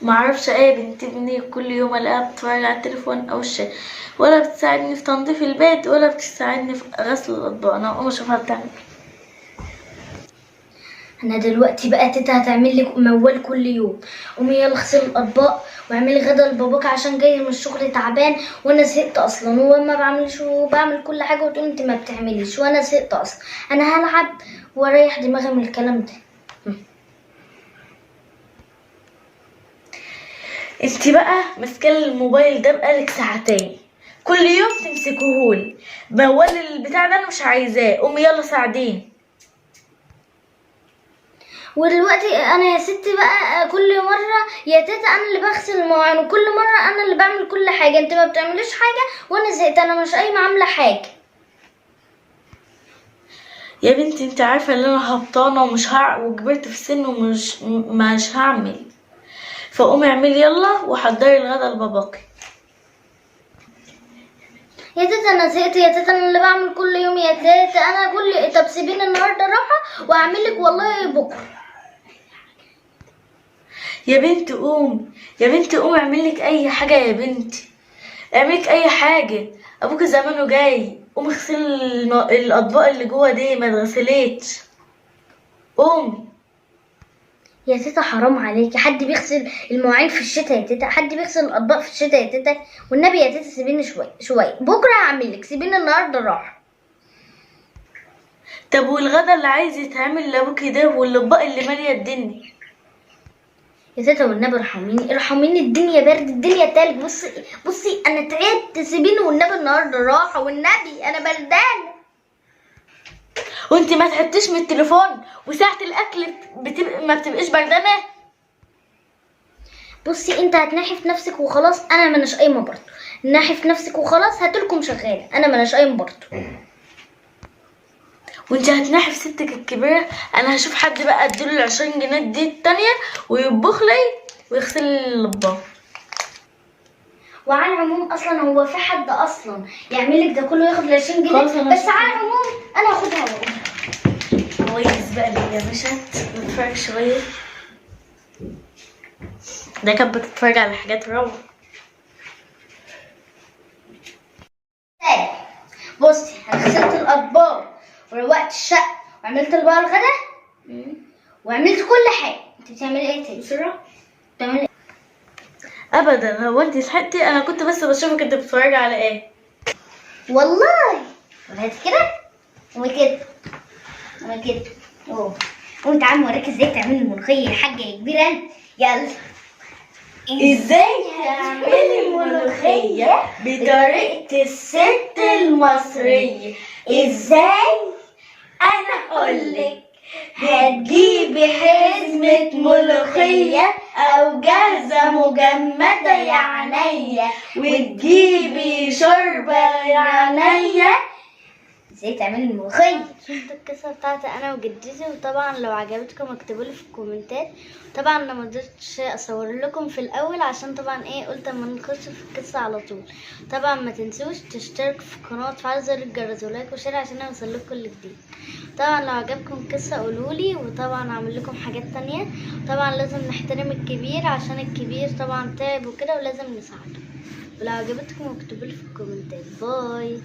معرفش ايه بنت ابني كل يوم الاقيها بتتفرج على التليفون او الشاشة، ولا بتساعدني في تنظيف البيت ولا بتساعدني في غسل الاطباق. انا اقوم اشوفها بتعمل انا دلوقتي بقى تيتا هتعمل لك موال كل يوم. قومي يلا اغسلي الاطباق واعملي غدا لباباك عشان جاي من الشغل تعبان، وانا زهقت اصلا وما بعملش وبعمل كل حاجه وتقول انت ما بتعمليش وانا زهقت اصلا. انا هلعب واريح دماغي من الكلام ده. انت بقى ماسكه الموبايل ده بقالك ساعتين، كل يوم تمسكوهولي. موال البتاع ده انا مش عايزاه، قومي يلا ساعديني. ودلوقتي انا يا ستي بقى كل مره يا تيتا انا اللي بغسل المواعين وكل مره انا اللي بعمل كل حاجه، انت ما بتعمليش حاجه وانا زهقت، انا مش قايمه عامله حاجه. يا بنتي انت عارفه ان انا هبطانه وكبرت في السن مش هعمل. فقومي اعملي يلا وحضري الغدا لباباكي. يا تيتا انا زهقت يا تيتا، انا اللي بعمل كل يوم يا تيتا، انا طب سيبيني النهارده راحه واعمل لك والله بكره. يا بنتي قوم، يا بنتي قومي اعملك اي حاجه، يا بنتي اعملك اي حاجه. ابوك زمانه جاي، قومي اغسلي الاطباق اللي جوه دي ما اتغسلتش. قومي. يا تيتا حرام عليكي، حد بيغسل المواعين في الشتاء يا تيتا؟ حد بيغسل الاطباق في الشتاء يا تيتا؟ والنبي يا تيتا سيبيني شويه بكره هعمل لك، سيبيني النهارده راحه. طب والغدا اللي عايز يتعمل لابوكي ده والاطباق اللي ماليه الدنيا؟ يا تيتا والنبي ارحميني ارحميني، الدنيا برد الدنيا تلج. بصي انا تعبت، سيبيني والنبي النهارده راحه والنبي انا بردانه. وانت ما تعبتيش من التليفون وساعه الاكل ما بتبقيش بردانه؟ بصي انت هتنحي في نفسك وخلاص، انا ماناش قايمه برضه. نحي في نفسك وخلاص، هاتلكم شغاله، انا ماناش قايمه برضه. وانت هتنحي في ستك الكبيره، انا هشوف حد بقى اديله ال20 جنيه دي التانية ويطبخ لي ويغسل لي الاطباق. وعلى العموم اصلا هو في حد اصلا يعمل لك ده كله ياخد ال 20 جنيه؟ بس على العموم انا هاخدها واقولها. كويس بقى اللي يا باشا نتفرج شويه. ده كانت بتتفرج على حاجات روعه. بصي انا غسلت الاطباق وروقت الشقه وعملت بقى الغدا وعملت كل حاجه. انت بتعملي ايه تاني بسرعه؟ بتعملي ايه؟ ابدا، هو انت صحتي؟ انا كنت بس بشوفك انت بتتفرجي على ايه. والله هات كده وكده وكده اهو. وانت عم اوريك ازاي تعملي الملوخيه يا حاجه يا كبيره انت. يلا ازاي تعملي الملوخيه بطريقه الست المصريه؟ ازاي؟ انا اقولك. هتجيبي حزمة ملوخية او جاهزة مجمدة يا عينيا، وتجيبي شوربة يا عينيا. ازاي تعملي الملوخيه؟ شفتوا القصه بتاعتي انا وجدتي، وطبعا لو عجبتكم اكتبوا لي في الكومنتات. طبعا انا ما قدرتش اصور لكم في الاول عشان طبعا قلت اما نخش في القصه على طول. طبعا ما تنسوش تشتركوا في القناه وتفعلوا زر الجرس ولايك وشير عشان اوصل لكم كل جديد. طبعا لو عجبكم القصه قولولي، وطبعا اعمل لكم حاجات تانية. طبعا لازم نحترم الكبير عشان الكبير طبعا تعب وكده ولازم نساعده. ولو عجبتكم اكتبوا لي في الكومنتات. باي.